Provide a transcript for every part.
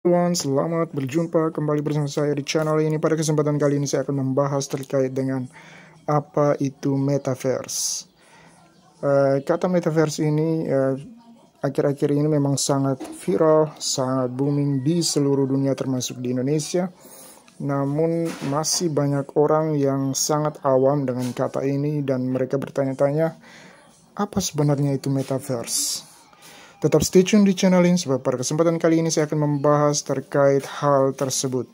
Everyone, selamat berjumpa kembali bersama saya di channel ini. Pada kesempatan kali ini saya akan membahas terkait dengan apa itu metaverse. Kata metaverse ini akhir-akhir ini memang sangat viral, sangat booming di seluruh dunia termasuk di Indonesia. Namun masih banyak orang yang sangat awam dengan kata ini dan mereka bertanya-tanya, apa sebenarnya itu metaverse? Tetap stay tune di channel ini sebab pada kesempatan kali ini saya akan membahas terkait hal tersebut.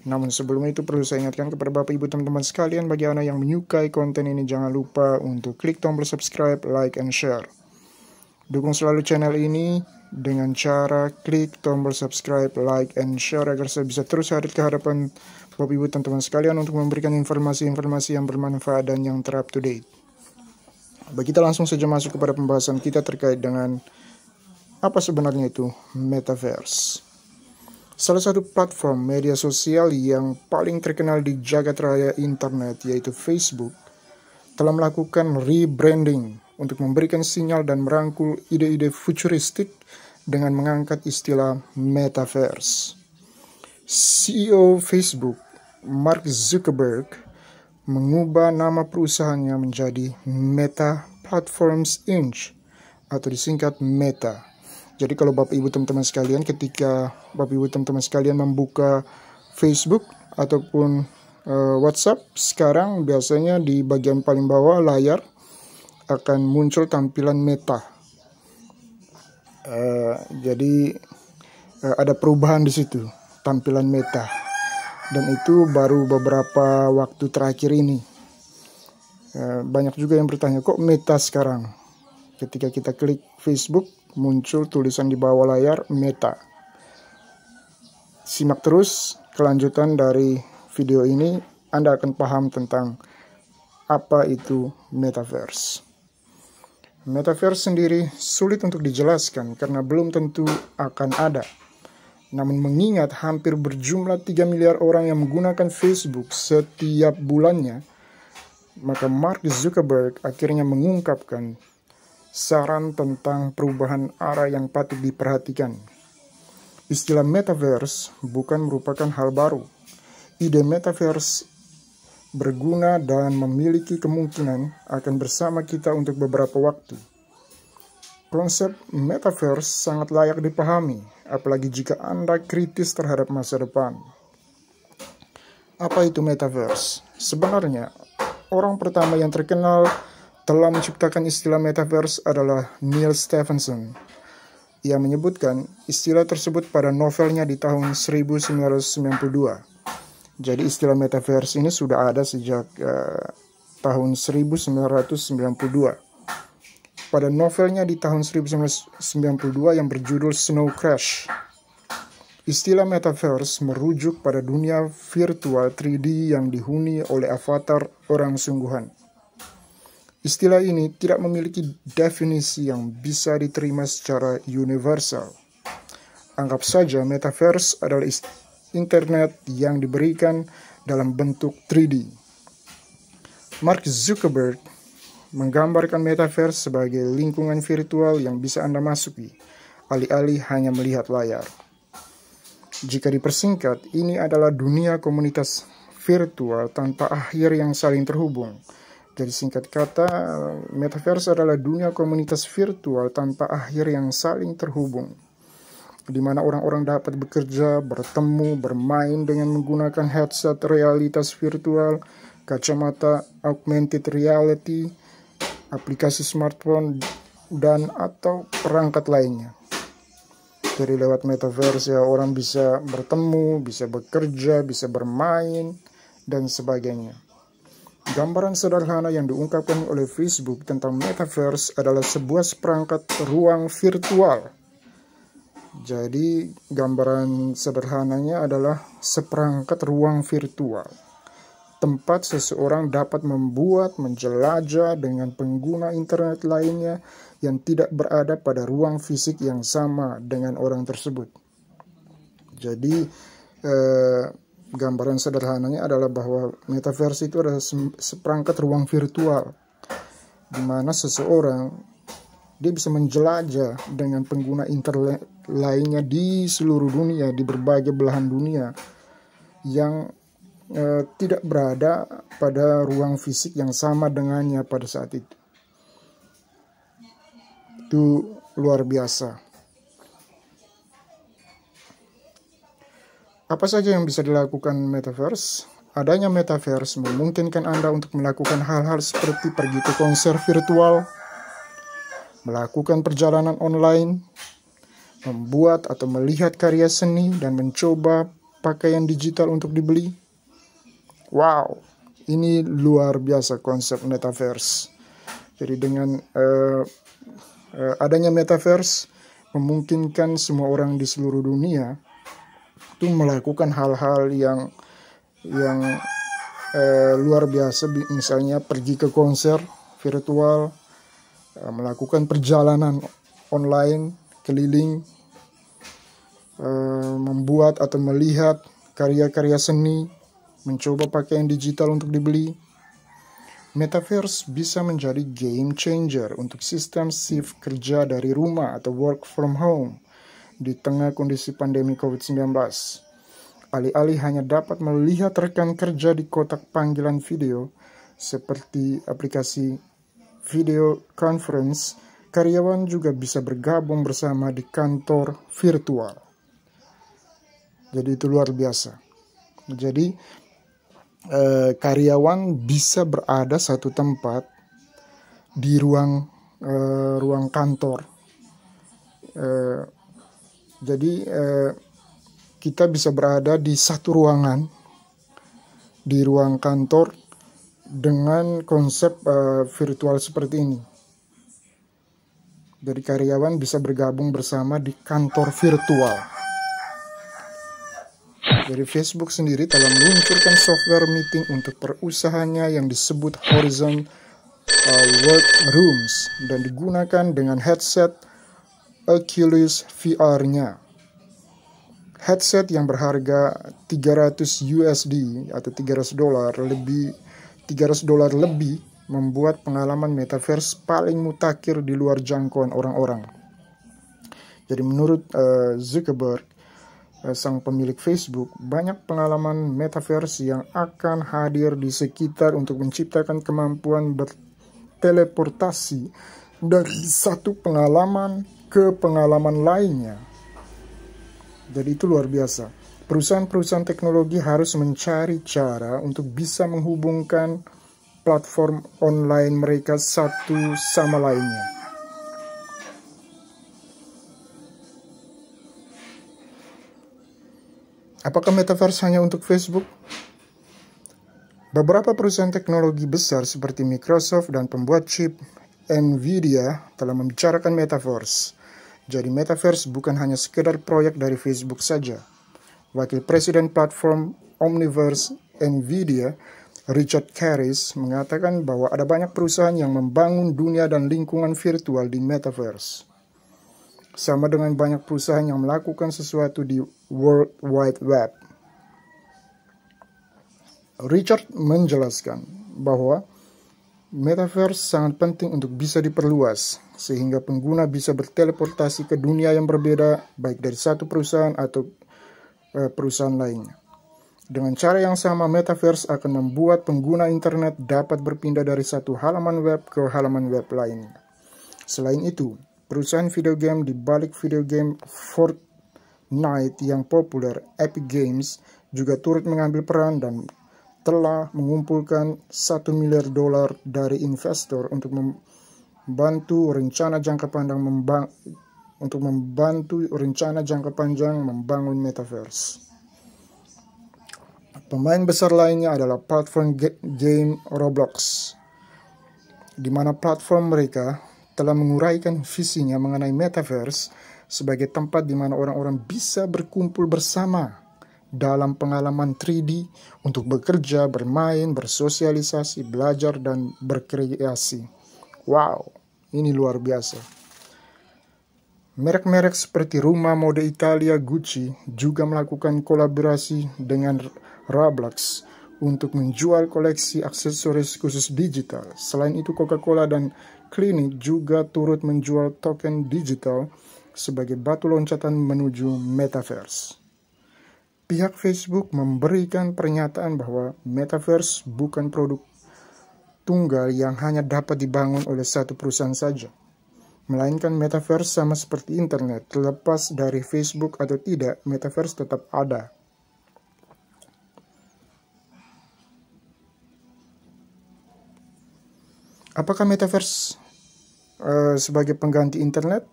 Namun sebelum itu perlu saya ingatkan kepada Bapak Ibu teman-teman sekalian, bagi Anda yang menyukai konten ini jangan lupa untuk klik tombol subscribe, like, and share. Dukung selalu channel ini dengan cara klik tombol subscribe, like, and share agar saya bisa terus hadir ke hadapan Bapak Ibu teman-teman sekalian untuk memberikan informasi-informasi yang bermanfaat dan yang ter up to date. Baik, kita langsung saja masuk kepada pembahasan kita terkait dengan apa sebenarnya itu metaverse. Salah satu platform media sosial yang paling terkenal di jagat raya internet yaitu Facebook telah melakukan rebranding untuk memberikan sinyal dan merangkul ide-ide futuristik dengan mengangkat istilah metaverse. CEO Facebook, Mark Zuckerberg, mengubah nama perusahaannya menjadi Meta Platforms Inc. atau disingkat Meta. Jadi kalau Bapak Ibu teman-teman sekalian, ketika Bapak Ibu teman-teman sekalian membuka Facebook ataupun WhatsApp, sekarang biasanya di bagian paling bawah layar akan muncul tampilan Meta. Jadi ada perubahan di situ, tampilan Meta. Dan itu baru beberapa waktu terakhir ini. Banyak juga yang bertanya, kok Meta sekarang? Ketika kita klik Facebook, muncul tulisan di bawah layar Meta. Simak terus kelanjutan dari video ini, Anda akan paham tentang apa itu metaverse. Metaverse sendiri sulit untuk dijelaskan karena belum tentu akan ada. Namun mengingat hampir berjumlah 3 miliar orang yang menggunakan Facebook setiap bulannya, maka Mark Zuckerberg akhirnya mengungkapkan saran tentang perubahan arah yang patut diperhatikan. Istilah metaverse bukan merupakan hal baru. Ide metaverse berguna dan memiliki kemungkinan akan bersama kita untuk beberapa waktu. Konsep metaverse sangat layak dipahami, apalagi jika Anda kritis terhadap masa depan. Apa itu metaverse? Sebenarnya, orang pertama yang terkenal telah menciptakan istilah metaverse adalah Neal Stephenson. Ia menyebutkan istilah tersebut pada novelnya di tahun 1992. Jadi istilah metaverse ini sudah ada sejak tahun 1992. Pada novelnya di tahun 1992 yang berjudul Snow Crash. Istilah metaverse merujuk pada dunia virtual 3D yang dihuni oleh avatar orang sungguhan. Istilah ini tidak memiliki definisi yang bisa diterima secara universal. Anggap saja metaverse adalah internet yang diberikan dalam bentuk 3D. Mark Zuckerberg menggambarkan metaverse sebagai lingkungan virtual yang bisa Anda masuki, alih-alih hanya melihat layar. Jika dipersingkat, ini adalah dunia komunitas virtual tanpa akhir yang saling terhubung. Jadi singkat kata, metaverse adalah dunia komunitas virtual tanpa akhir yang saling terhubung, di mana orang-orang dapat bekerja, bertemu, bermain dengan menggunakan headset realitas virtual, kacamata augmented reality, aplikasi smartphone, dan atau perangkat lainnya. Jadi lewat metaverse ya orang bisa bertemu, bisa bekerja, bisa bermain, dan sebagainya. Gambaran sederhana yang diungkapkan oleh Facebook tentang metaverse adalah sebuah seperangkat ruang virtual. Jadi gambaran sederhananya adalah seperangkat ruang virtual, tempat seseorang dapat membuat, menjelajah dengan pengguna internet lainnya yang tidak berada pada ruang fisik yang sama dengan orang tersebut. Jadi gambaran sederhananya adalah bahwa metaverse itu adalah seperangkat ruang virtual di mana seseorang Dia bisa menjelajah dengan pengguna internet lainnya di seluruh dunia, di berbagai belahan dunia yang tidak berada pada ruang fisik yang sama dengannya pada saat itu. Itu luar biasa. Apa saja yang bisa dilakukan metaverse? Adanya metaverse memungkinkan Anda untuk melakukan hal-hal seperti pergi ke konser virtual, melakukan perjalanan online, membuat atau melihat karya seni, dan mencoba pakaian digital untuk dibeli. Wow, ini luar biasa konsep metaverse. Jadi dengan adanya metaverse memungkinkan semua orang di seluruh dunia itu melakukan hal-hal yang luar biasa, misalnya pergi ke konser virtual, melakukan perjalanan online keliling, membuat atau melihat karya-karya seni, mencoba pakaian digital untuk dibeli. Metaverse bisa menjadi game changer untuk sistem shift kerja dari rumah atau work from home di tengah kondisi pandemi COVID-19. Alih-alih hanya dapat melihat rekan kerja di kotak panggilan video seperti aplikasi video conference, karyawan juga bisa bergabung bersama di kantor virtual. Jadi itu luar biasa. Jadi karyawan bisa berada satu tempat di ruang kantor. Jadi kita bisa berada di satu ruangan di ruang kantor dengan konsep virtual seperti ini. Jadi karyawan bisa bergabung bersama di kantor virtual. Jadi Facebook sendiri telah meluncurkan software meeting untuk perusahaannya yang disebut Horizon Workrooms dan digunakan dengan headset Oculus VR-nya. Headset yang berharga $300 atau $300 lebih membuat pengalaman metaverse paling mutakhir di luar jangkauan orang-orang. Jadi menurut Zuckerberg, sang pemilik Facebook, banyak pengalaman metaverse yang akan hadir di sekitar untuk menciptakan kemampuan berteleportasi dari satu pengalaman ke pengalaman lainnya. Jadi itu luar biasa. Perusahaan-perusahaan teknologi harus mencari cara untuk bisa menghubungkan platform online mereka satu sama lainnya. Apakah metaverse hanya untuk Facebook? Beberapa perusahaan teknologi besar seperti Microsoft dan pembuat chip Nvidia telah membicarakan metaverse. Jadi metaverse bukan hanya sekedar proyek dari Facebook saja. Wakil Presiden platform Omniverse Nvidia, Richard Karris, mengatakan bahwa ada banyak perusahaan yang membangun dunia dan lingkungan virtual di metaverse. Sama dengan banyak perusahaan yang melakukan sesuatu di World Wide Web. Richard menjelaskan bahwa metaverse sangat penting untuk bisa diperluas, sehingga pengguna bisa berteleportasi ke dunia yang berbeda, baik dari satu perusahaan atau perusahaan lainnya. Dengan cara yang sama, metaverse akan membuat pengguna internet dapat berpindah dari satu halaman web ke halaman web lainnya. Selain itu, perusahaan video game di balik video game Fortnite yang populer, Epic Games, juga turut mengambil peran dan telah mengumpulkan $1 miliar dari investor untuk membantu rencana jangka panjang membangun metaverse. Pemain besar lainnya adalah platform game Roblox, di mana platform mereka telah menguraikan visinya mengenai metaverse sebagai tempat di mana orang-orang bisa berkumpul bersama dalam pengalaman 3D untuk bekerja, bermain, bersosialisasi, belajar, dan berkreasi. Wow, ini luar biasa. Merek-merek seperti rumah mode Italia Gucci juga melakukan kolaborasi dengan Roblox untuk menjual koleksi aksesoris khusus digital. Selain itu, Coca-Cola dan Clinique juga turut menjual token digital sebagai batu loncatan menuju metaverse. Pihak Facebook memberikan pernyataan bahwa metaverse bukan produk tunggal yang hanya dapat dibangun oleh satu perusahaan saja, melainkan metaverse sama seperti internet, terlepas dari Facebook atau tidak, metaverse tetap ada. Apakah metaverse sebagai pengganti internet?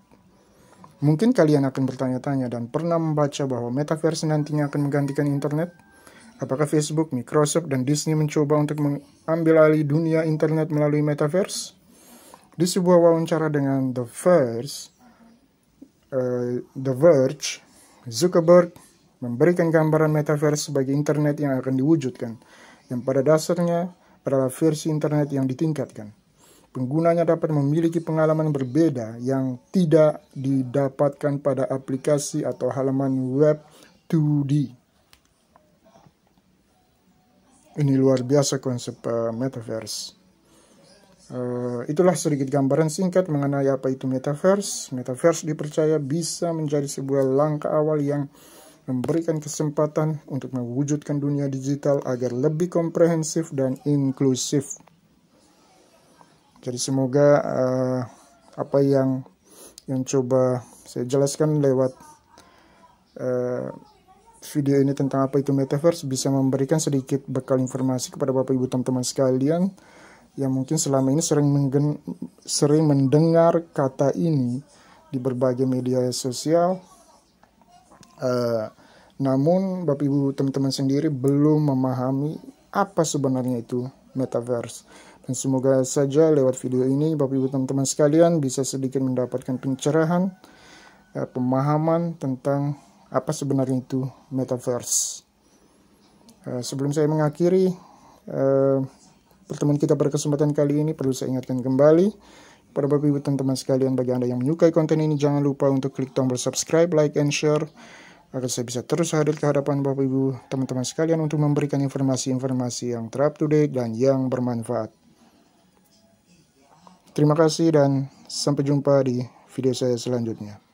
Mungkin kalian akan bertanya-tanya dan pernah membaca bahwa metaverse nantinya akan menggantikan internet. Apakah Facebook, Microsoft, dan Disney mencoba untuk mengambil alih dunia internet melalui metaverse? Di sebuah wawancara dengan The Verge, Zuckerberg memberikan gambaran metaverse sebagai internet yang akan diwujudkan, yang pada dasarnya adalah versi internet yang ditingkatkan. Penggunanya dapat memiliki pengalaman berbeda yang tidak didapatkan pada aplikasi atau halaman web 2D. Ini luar biasa konsep metaverse. Itulah sedikit gambaran singkat mengenai apa itu metaverse. Metaverse dipercaya bisa menjadi sebuah langkah awal yang memberikan kesempatan untuk mewujudkan dunia digital agar lebih komprehensif dan inklusif. Jadi semoga apa yang coba saya jelaskan lewat video ini tentang apa itu metaverse bisa memberikan sedikit bekal informasi kepada Bapak Ibu teman-teman sekalian yang mungkin selama ini sering mendengar kata ini di berbagai media sosial. Namun Bapak Ibu teman-teman sendiri belum memahami apa sebenarnya itu metaverse. Dan semoga saja lewat video ini Bapak Ibu teman-teman sekalian bisa sedikit mendapatkan pencerahan, pemahaman tentang apa sebenarnya itu metaverse. Sebelum saya mengakhiri pertemuan kita pada kesempatan kali ini, perlu saya ingatkan kembali pada Bapak Ibu teman-teman sekalian, bagi Anda yang menyukai konten ini, jangan lupa untuk klik tombol subscribe, like, and share, agar saya bisa terus hadir ke hadapan Bapak Ibu teman-teman sekalian untuk memberikan informasi-informasi yang ter up to date dan yang bermanfaat. Terima kasih dan sampai jumpa di video saya selanjutnya.